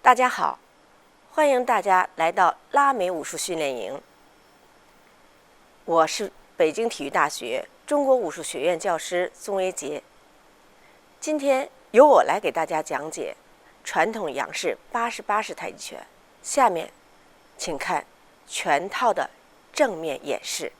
大家好，欢迎大家来到拉美武术训练营。我是北京体育大学中国武术学院教师宋维杰。今天由我来给大家讲解传统杨式88式太极拳。下面，请看全套的正面演示。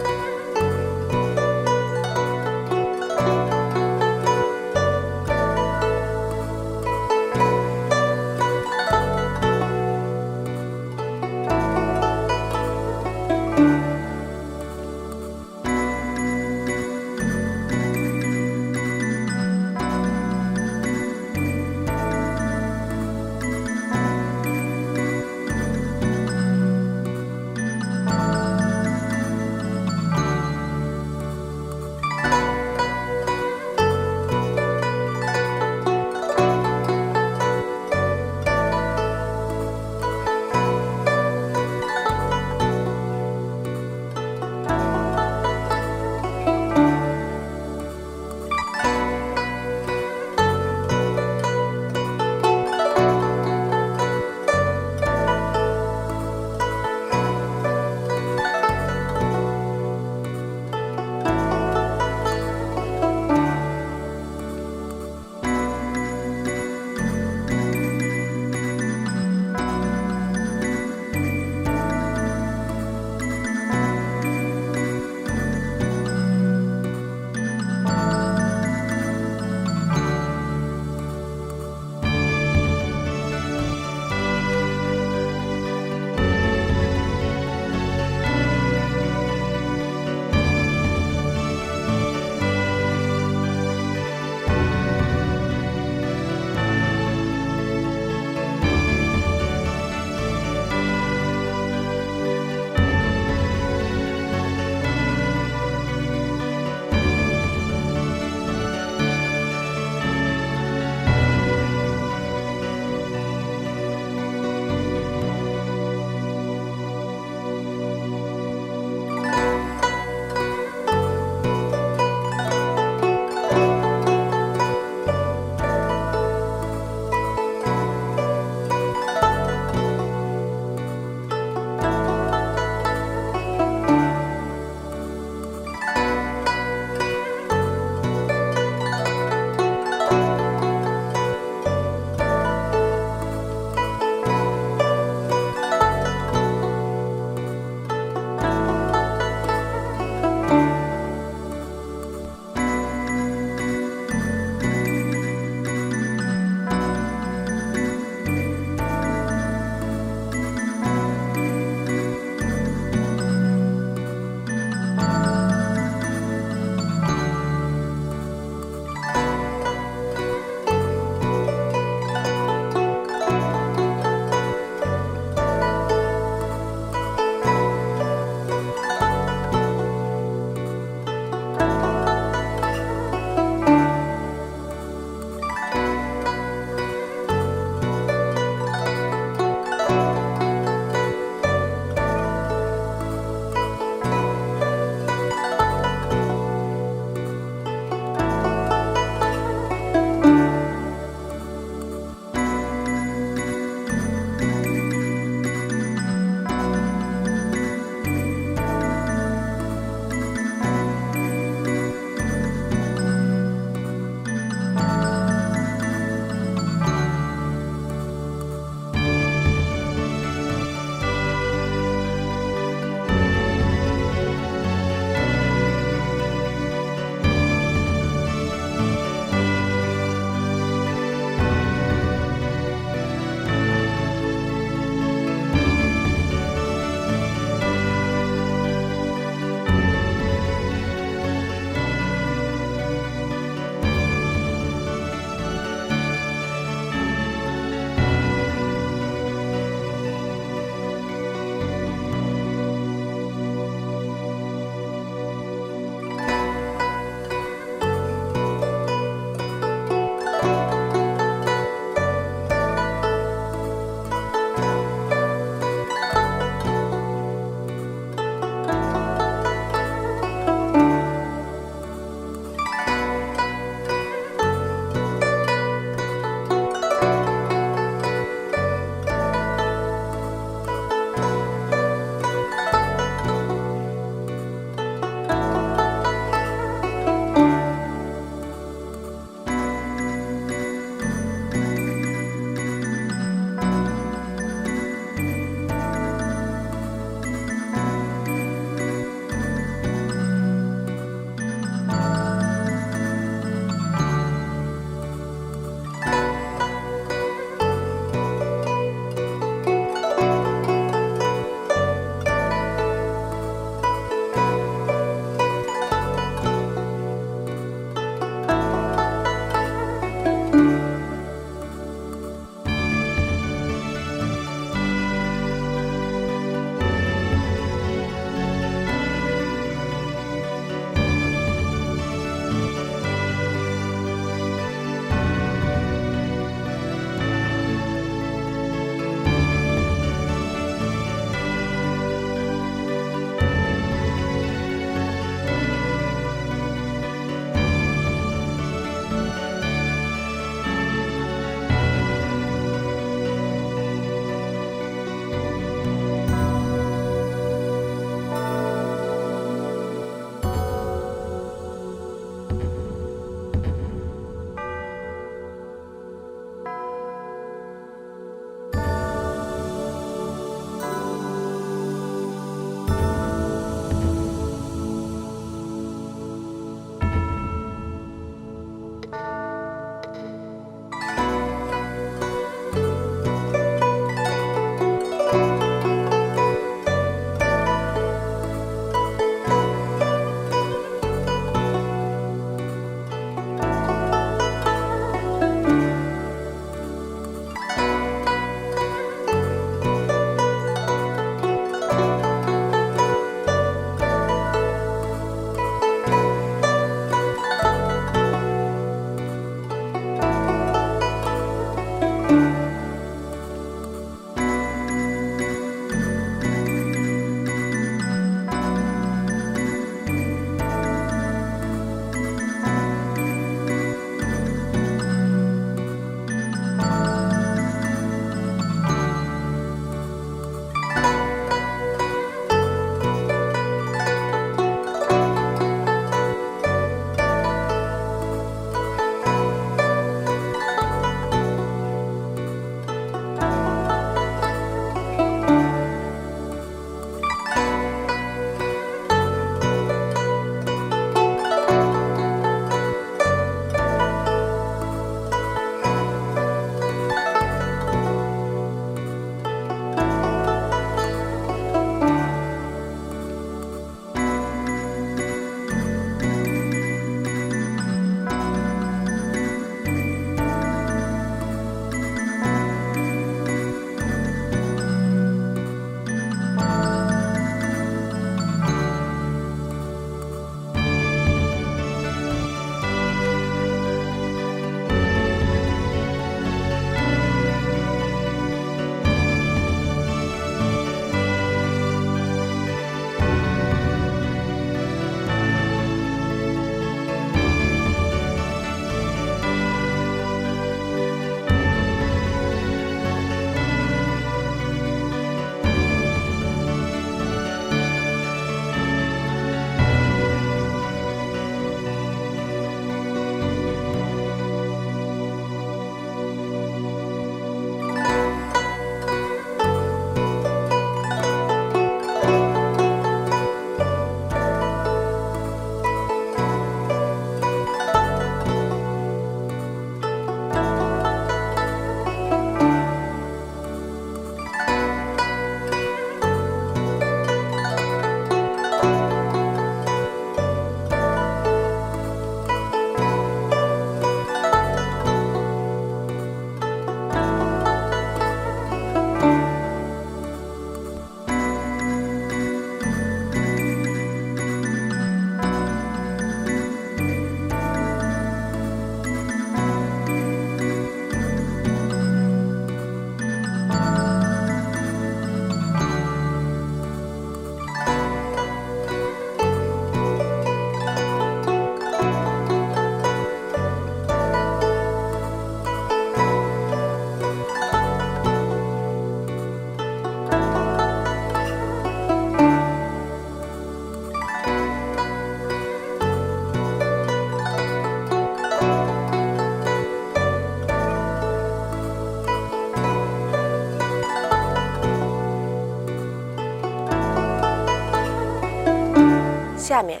下面，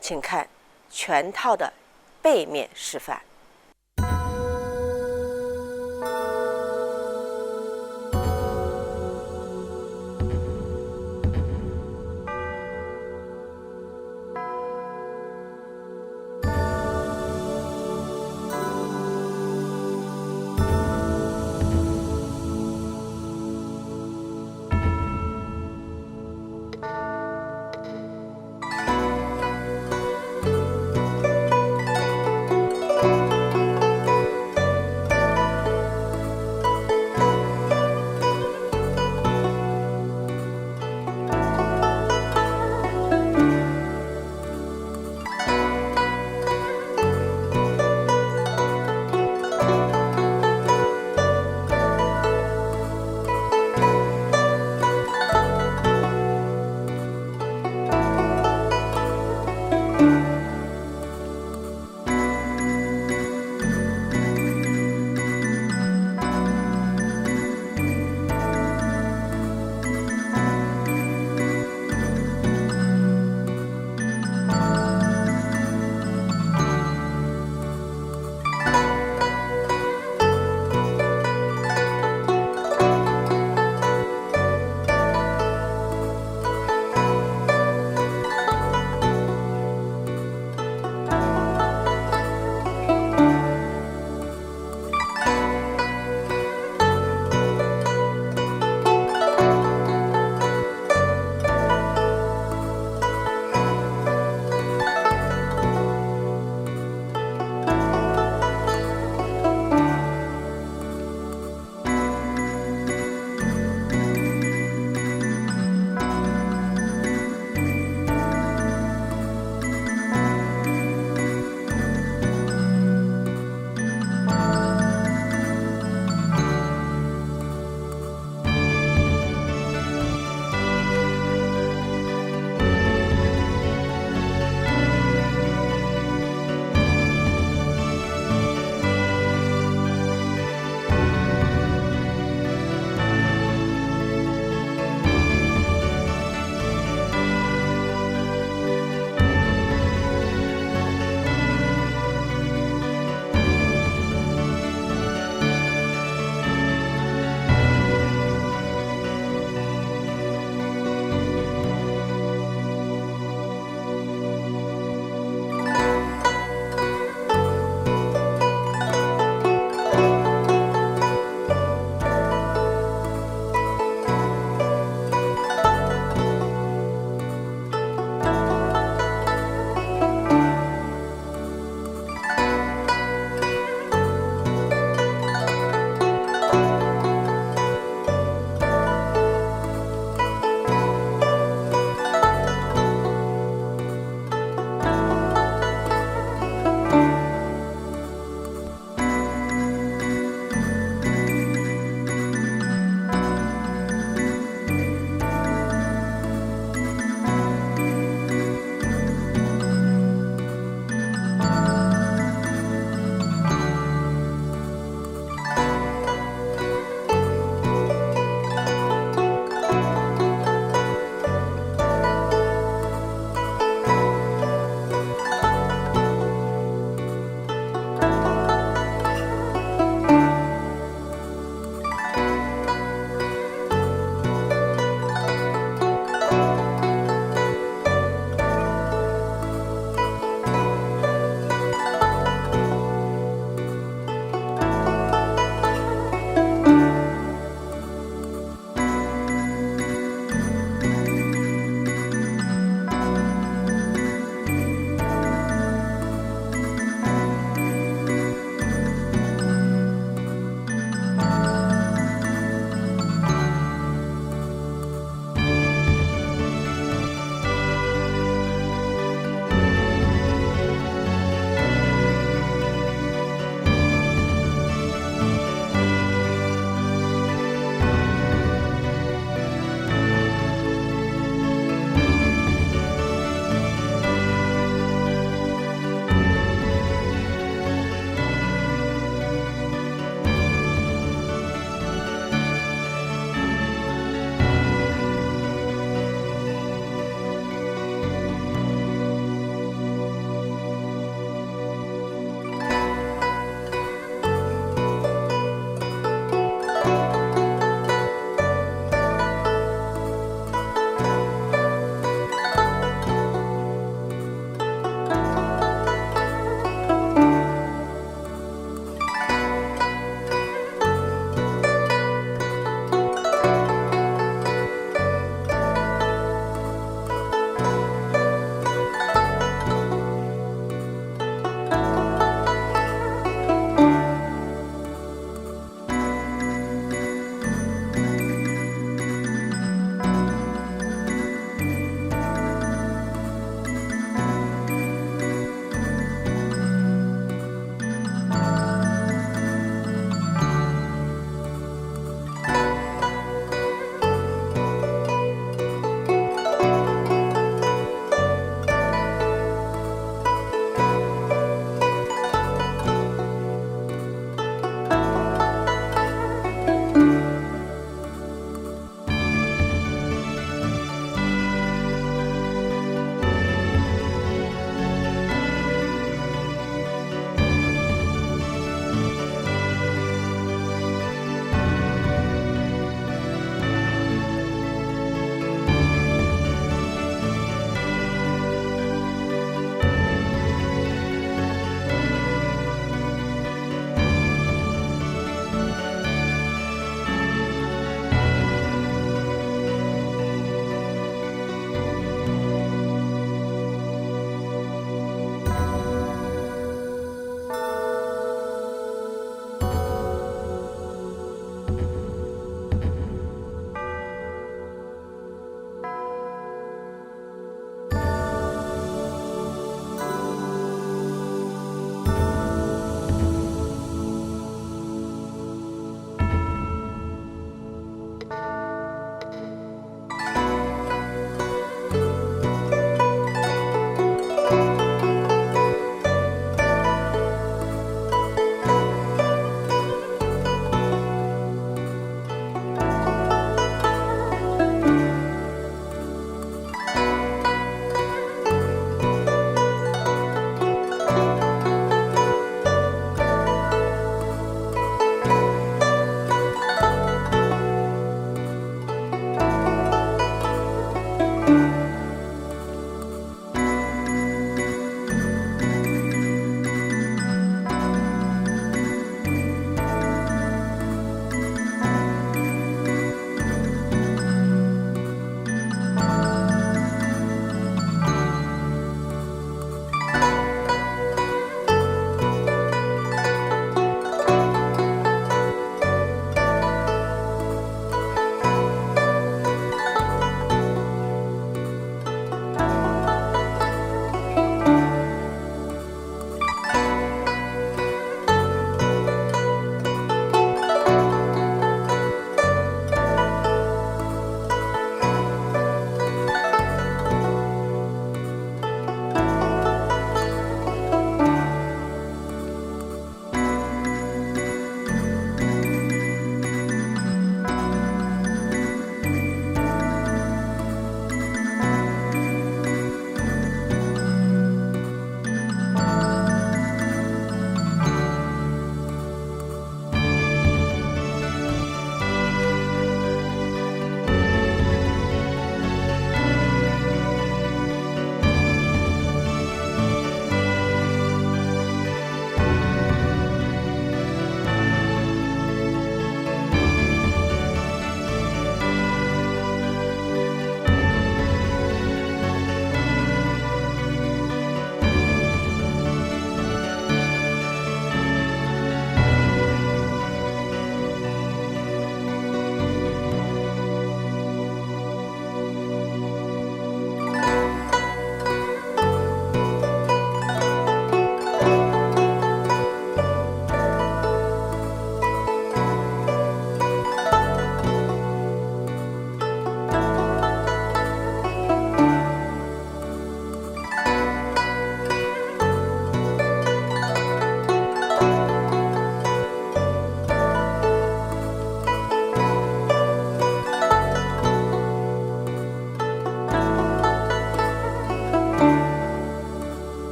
请看全套的背面示范。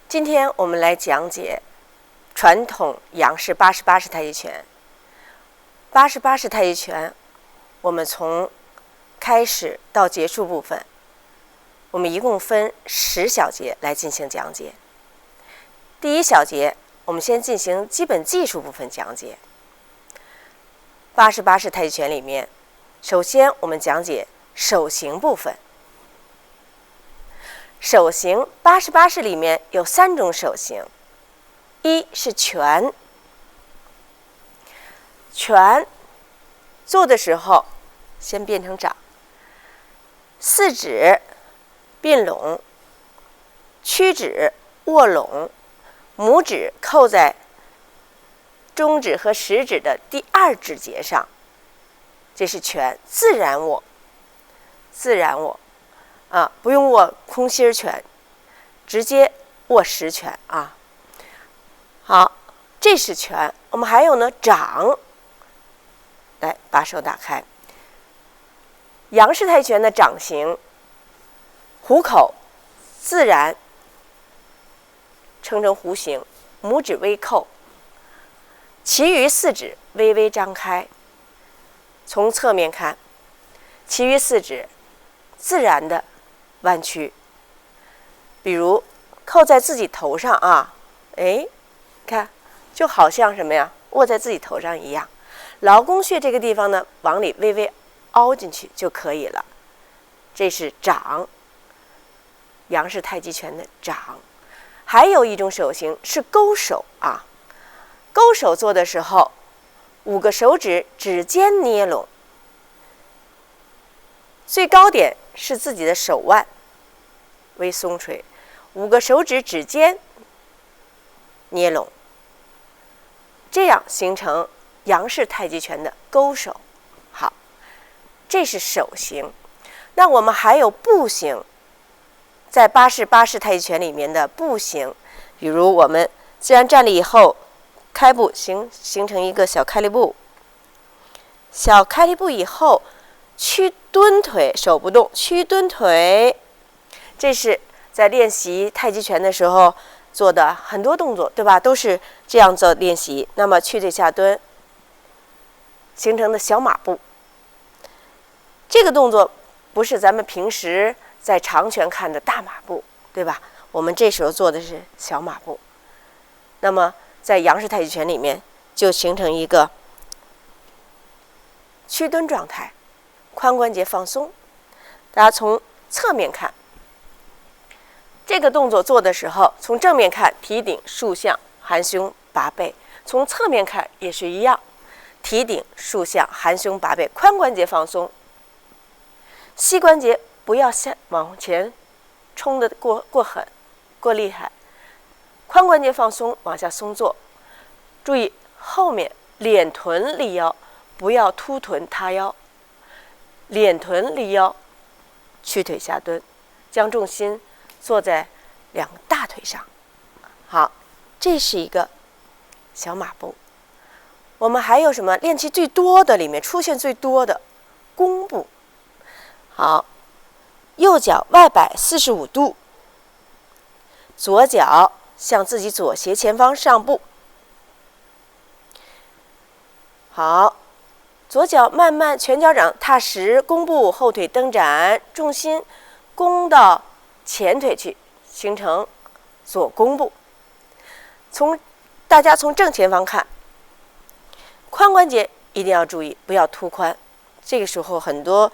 今天我们来讲解传统杨氏88式太极拳。88式太极拳，我们从开始到结束部分，我们一共分10小节来进行讲解。第一小节，我们先进行基本技术部分讲解。88式太极拳里面，首先我们讲解手型部分。手型88式里面有3种手型，一是拳。拳做的时候，先变成掌，四指并拢，屈指握拢，拇指扣在中指和食指的第2指节上，这是拳，自然握，自然握。不用握空心拳，直接握实拳啊。好，这是拳。我们还有呢，掌。来，把手打开。杨氏太极拳的掌型，虎口自然称成弧形，拇指微扣，其余4指微微张开。从侧面看，其余4指自然的弯曲，比如扣在自己头上啊，看，就好像什么呀，握在自己头上一样。劳宫穴这个地方呢，往里微微凹进去就可以了。这是掌，杨氏太极拳的掌。还有一种手型是勾手啊，勾手做的时候，5个手指指尖捏拢，最高点是自己的手腕微松垂，5个手指指尖捏拢，这样形成杨氏太极拳的勾手。好，这是手型。那我们还有步型，在88式太极拳里面的步型，比如我们自然站立以后，开步形成一个小开立步，小开立步以后，屈蹲腿，手不动，屈蹲腿，这是在练习太极拳的时候做的很多动作，对吧？都是这样做练习。那么屈腿下蹲形成的小马步，这个动作不是咱们平时在长拳看的大马步，对吧？我们这时候做的是小马步。那么在杨氏太极拳里面就形成一个屈蹲状态，髋关节放松。大家从侧面看，这个动作做的时候，从正面看提顶竖向含胸拔背，从侧面看也是一样，提顶竖向含胸拔背，髋关节放松，膝关节不要往前冲得过狠过厉害，髋关节放松，往下松坐。注意后面脸臀立腰，不要凸臀塌腰，脸臀立腰，屈腿下蹲，将重心坐在2个大腿上。好，这是一个小马步。我们还有什么练习最多的，里面出现最多的弓步。好，右脚外摆45度，左脚向自己左斜前方上步。好，左脚慢慢全脚掌踏实，弓步，后腿蹬展，重心弓到前腿去，形成左弓步。大家从正前方看，髋关节一定要注意，不要凸髋。这个时候很多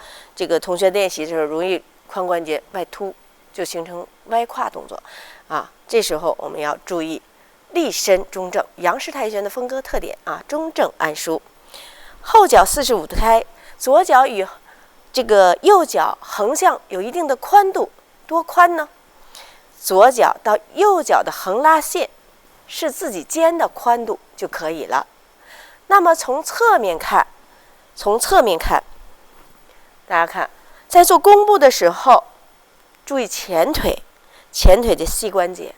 同学练习的时候容易髋关节外凸，就形成歪胯动作啊。这时候我们要注意立身中正，杨氏太极拳的风格特点啊，中正安舒。后脚45度开，左脚与右脚横向有一定的宽度，多宽呢？左脚到右脚的横拉线是自己肩的宽度就可以了。那么从侧面看，大家看，在做弓步的时候，注意前腿的膝关节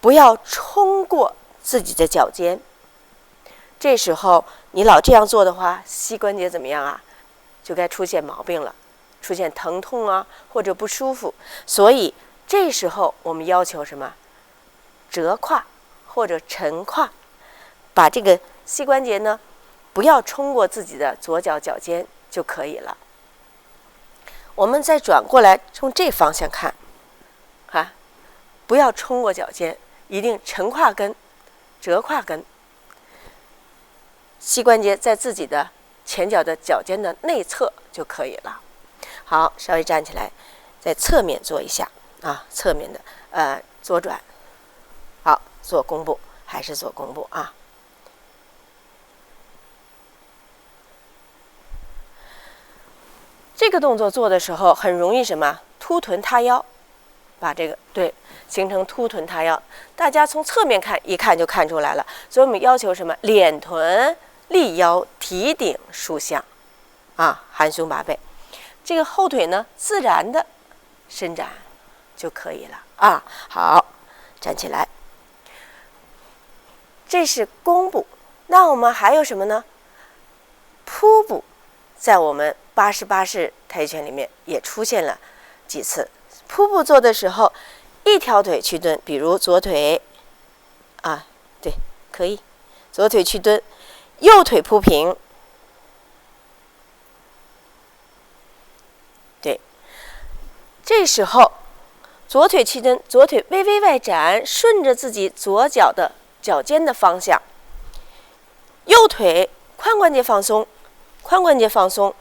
不要冲过自己的脚尖。这时候你老这样做的话，膝关节怎么样啊？就该出现毛病了，出现疼痛啊或者不舒服。所以这时候我们要求什么？折胯或者沉胯，把这个膝关节呢不要冲过自己的左脚脚尖就可以了。我们再转过来，从这方向看，不要冲过脚尖，一定沉胯跟、折胯跟。膝关节在自己的前脚的脚尖的内侧就可以了。好，稍微站起来，在侧面做一下啊，侧面的左转。好，做弓步，还是做弓步啊。这个动作做的时候很容易什么？凸臀塌腰，把这个对形成凸臀塌腰。大家从侧面看，一看就看出来了。所以我们要求什么？敛臀、立腰、提顶、竖向，啊，含胸拔背。这个后腿呢，自然的伸展就可以了啊。好，站起来。这是弓步。那我们还有什么呢？扑步，在我们88式太极拳里面也出现了几次。扑步做的时候，一条腿去蹲，比如左腿啊，对，可以，左腿去蹲，右腿铺平，对，这时候左腿去蹲，左腿微微外展，顺着自己左脚的脚尖的方向，右腿髋关节放松，髋关节放松，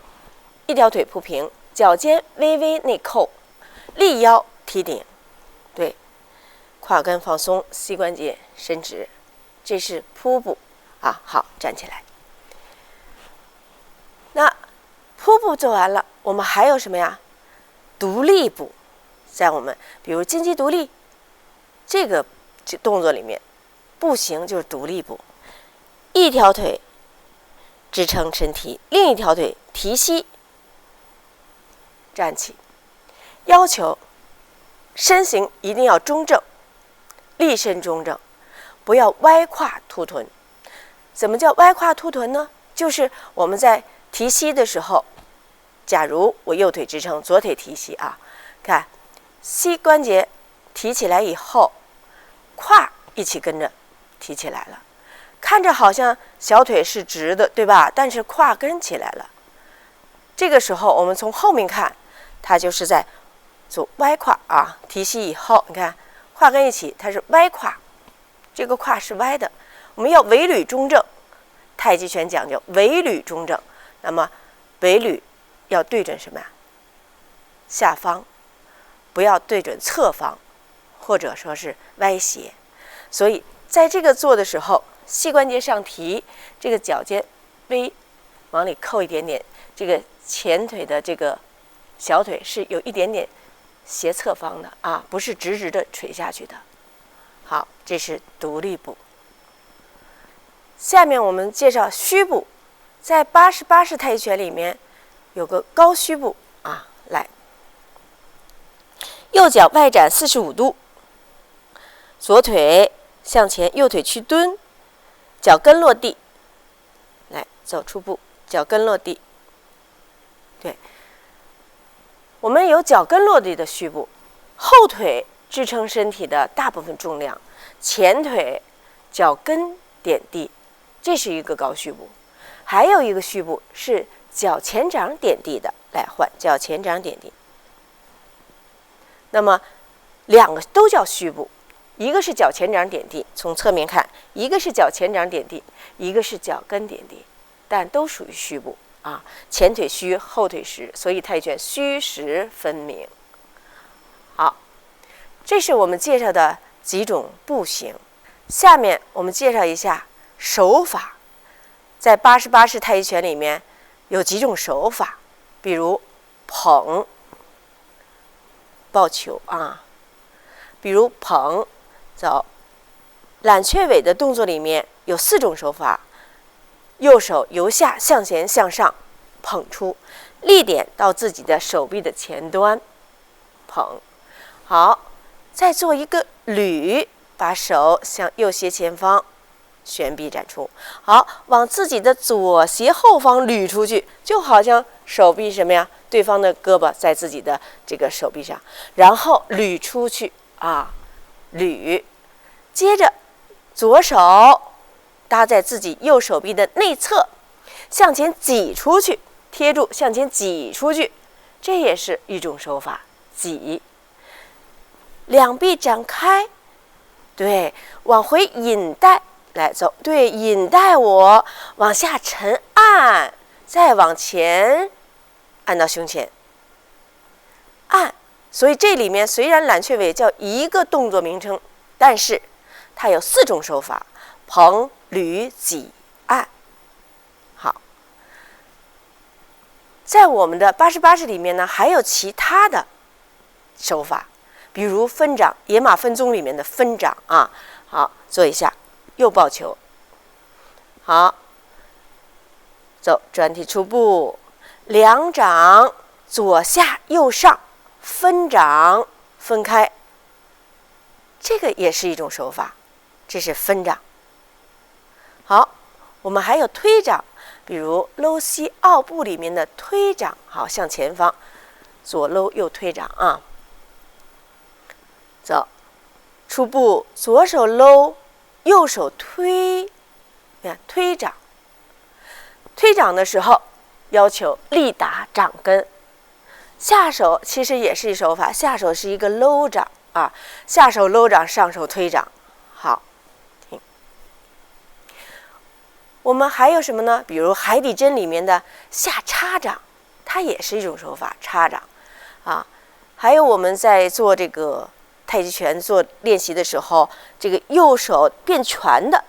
一条腿铺平，脚尖微微内扣，立腰提顶，对，胯根放松，膝关节伸直，这是扑步啊。好，站起来。那扑步做完了，我们还有什么呀？独立步，在我们比如金鸡独立这个动作里面，步行就是独立步，一条腿支撑身体，另一条腿提膝站起，要求身形一定要中正，立身中正，不要歪胯凸臀。怎么叫歪胯凸臀呢？就是我们在提膝的时候，假如我右腿支撑，左腿提膝啊，看膝关节提起来以后，胯一起跟着提起来了，看着好像小腿是直的，对吧？但是胯跟起来了。这个时候我们从后面看，它就是在做歪胯啊，提膝以后，你看胯跟一起，它是歪胯，这个胯是歪的。我们要尾闾中正，太极拳讲究尾闾中正。那么尾闾要对准什么呀？下方，不要对准侧方，或者说是歪斜。所以在这个做的时候，膝关节上提，这个脚尖微往里扣一点点，这个前腿的这个小腿是有一点点斜侧方的啊，不是直直的垂下去的。好，这是独立步。下面我们介绍虚步，在88式太极拳里面有个高虚步啊，来，右脚外展45度，左腿向前，右腿去蹲，脚跟落地，来走出步，脚跟落地。对，我们有脚跟落地的虚步，后腿支撑身体的大部分重量，前腿脚跟点地，这是一个高虚步。还有一个虚步是脚前掌点地的，来换脚前掌点地。那么两个都叫虚步，一个是脚前掌点地，从侧面看，一个是脚前掌点地，一个是脚跟点地，但都属于虚步啊。前腿虚，后腿实，所以太极拳虚实分明。好，这是我们介绍的几种步型。下面我们介绍一下手法。在88式太极拳里面有几种手法，比如捧、抱球啊，比如捧、走。揽雀尾的动作里面有4种手法，右手由下向前向上捧出，力点到自己的手臂的前端，捧。好，再做一个捋，把手向右斜前方旋臂展出，好，往自己的左斜后方捋出去，就好像手臂什么呀？对方的胳膊在自己的这个手臂上，然后捋出去啊，捋，接着左手搭在自己右手臂的内侧，向前挤出去，贴住，向前挤出去，这也是一种手法，挤。两臂展开，对，往回引带，来走，对，引带我往下沉按，再往前按到胸前，按。所以这里面虽然揽雀尾叫一个动作名称，但是它有4种手法：捧、捋、挤、按。好，在我们的88式里面呢，还有其他的手法，比如分掌，野马分鬃里面的分掌啊。好，做一下右抱球，好，走转体出步，两掌左下右上。分掌分开，这个也是一种手法，这是分掌。好，我们还有推掌，比如搂膝奥步里面的推掌，好，向前方，左搂右推掌啊。走，出步，左手搂，右手推，看推掌。推掌的时候，要求力打掌根。下手其实也是一手法，下手是一个搂掌啊，下手搂掌，上手推掌。好，听。我们还有什么呢？比如海底针里面的下插掌，它也是一种手法，插掌啊。还有我们在做这个太极拳做练习的时候，这个右手变拳的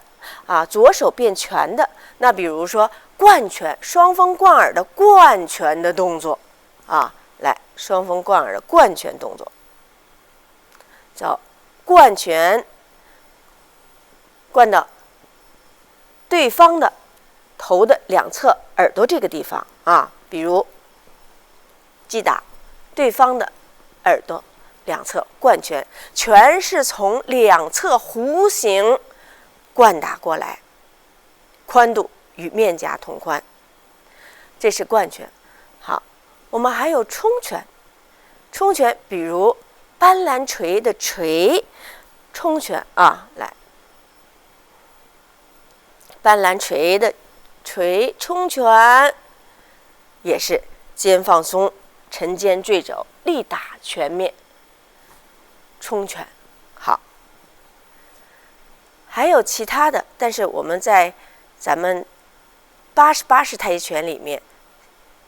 啊，左手变拳的。那比如说贯拳，双风贯耳的贯拳的动作啊。来，双风贯耳的贯拳动作，走，贯拳，贯到对方的头的两侧耳朵这个地方啊，比如击打对方的耳朵两侧，贯拳，拳是从两侧弧形贯打过来，宽度与面颊同宽，这是贯拳。好。我们还有冲拳，冲拳比如斑斓锤的锤，冲拳啊，来，斑斓锤的锤，冲拳也是肩放松，沉肩坠肘，力打拳面，冲拳。好，还有其他的，但是我们在咱们88式太极拳里面。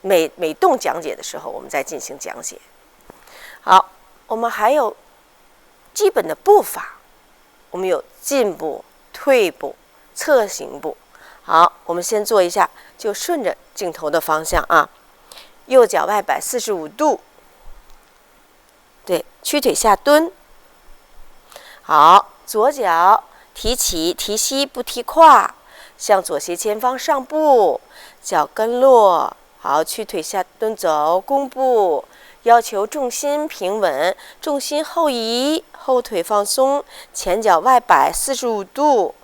每动讲解的时候，我们再进行讲解。好，我们还有基本的步法，我们有进步、退步、侧行步。好，我们先做一下，就顺着镜头的方向啊，右脚外摆45度，对，屈腿下蹲。好，左脚提起，提膝不提胯，向左斜前方上步，脚跟落。好，屈腿下蹲走，弓步，要求重心平稳，重心后移，后腿放松，前脚外摆45度。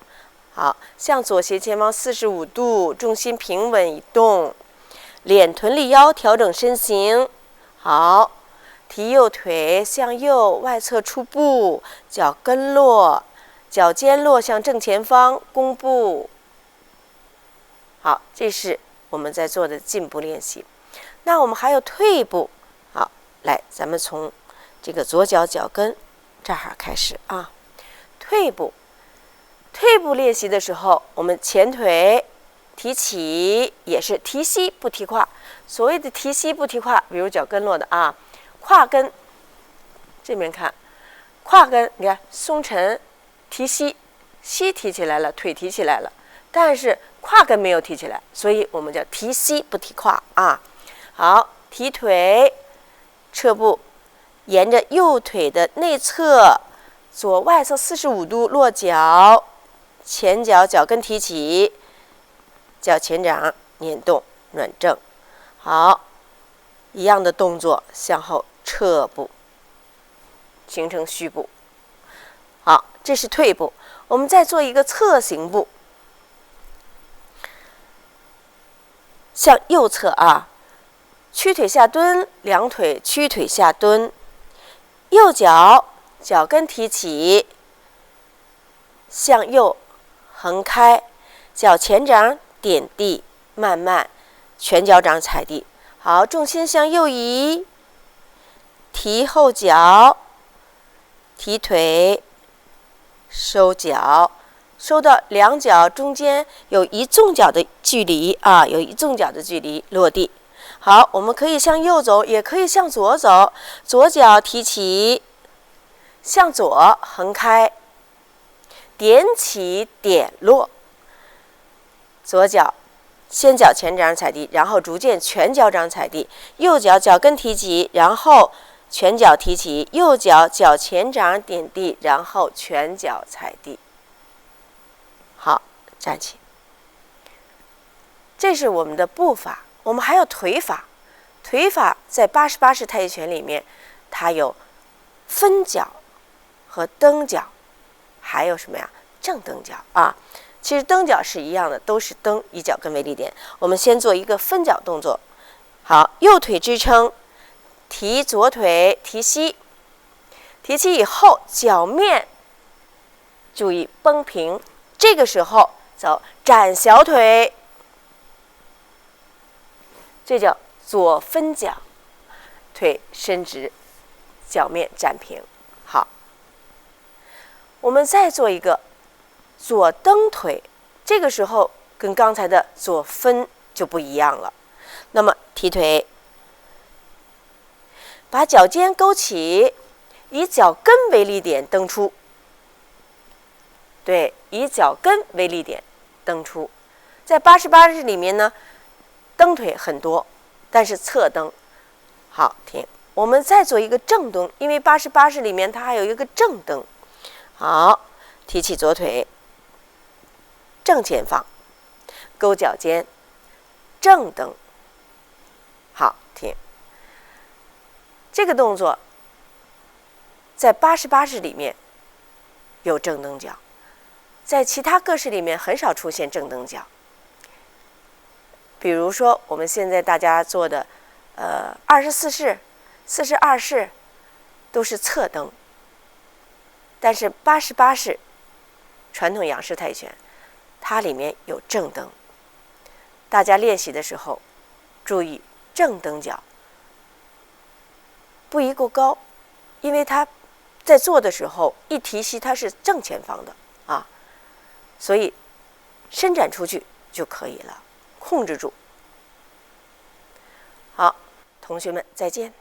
好，向左斜前方45度，重心平稳移动，脸臀立腰，调整身形。好，提右腿向右外侧出步，脚跟落，脚尖落向正前方，弓步。好，这是我们在做的进步练习。那我们还有退步。好，来，咱们从这个左脚脚跟这儿开始啊。退步练习的时候，我们前腿提起，也是提膝不提胯。所谓的提膝不提胯，比如脚跟落的啊，胯跟这边看，胯跟你看松沉，提膝，膝提起来了，腿提起来了，但是胯跟没有提起来，所以我们叫提膝不提胯啊。好，提腿，撤步，沿着右腿的内侧，左外侧45度落脚，前脚脚跟提起，脚前掌捻动暖正。好，一样的动作向后撤步，形成虚步。好，这是退步。我们再做一个侧行步，向右侧啊，屈腿下蹲，两腿屈腿下蹲，右脚脚跟提起，向右横开，脚前掌点地，慢慢全脚掌踩地。好，重心向右移，提后脚，提腿，收脚，收到两脚中间有一纵脚的距离啊，有一纵脚的距离落地。好，我们可以向右走，也可以向左走。左脚提起，向左横开，点起点落。左脚先脚前掌踩地，然后逐渐全脚掌踩地。右脚脚跟提起，然后全脚提起。右脚脚前掌点地，然后全脚踩地。好，站起。这是我们的步法。我们还有腿法，腿法在88式太极拳里面，它有分脚和蹬脚，还有什么呀？正蹬脚啊。其实蹬脚是一样的，都是蹬，以脚跟为立点。我们先做一个分脚动作。好，右腿支撑，提左腿，提膝，提起以后，脚面注意绷平。这个时候走展小腿。这叫左分脚，腿伸直，脚面展平。好，我们再做一个左蹬腿，这个时候跟刚才的左分就不一样了。那么提腿，把脚尖勾起，以脚跟为立点蹬出。对，以脚跟为立点蹬出。在88式里面呢，蹬腿很多，但是侧蹬。好，停。我们再做一个正蹬，因为88式里面它还有一个正蹬。好，提起左腿，正前方，勾脚尖，正蹬。好，停。这个动作在88式里面有正蹬脚，在其他各式里面很少出现正蹬脚。比如说我们现在大家做的24式、42式都是侧蹬，但是88式传统杨式太极拳它里面有正蹬。大家练习的时候注意正蹬脚不宜过高，因为它在做的时候一提膝它是正前方的啊，所以伸展出去就可以了，控制住。好，同学们再见。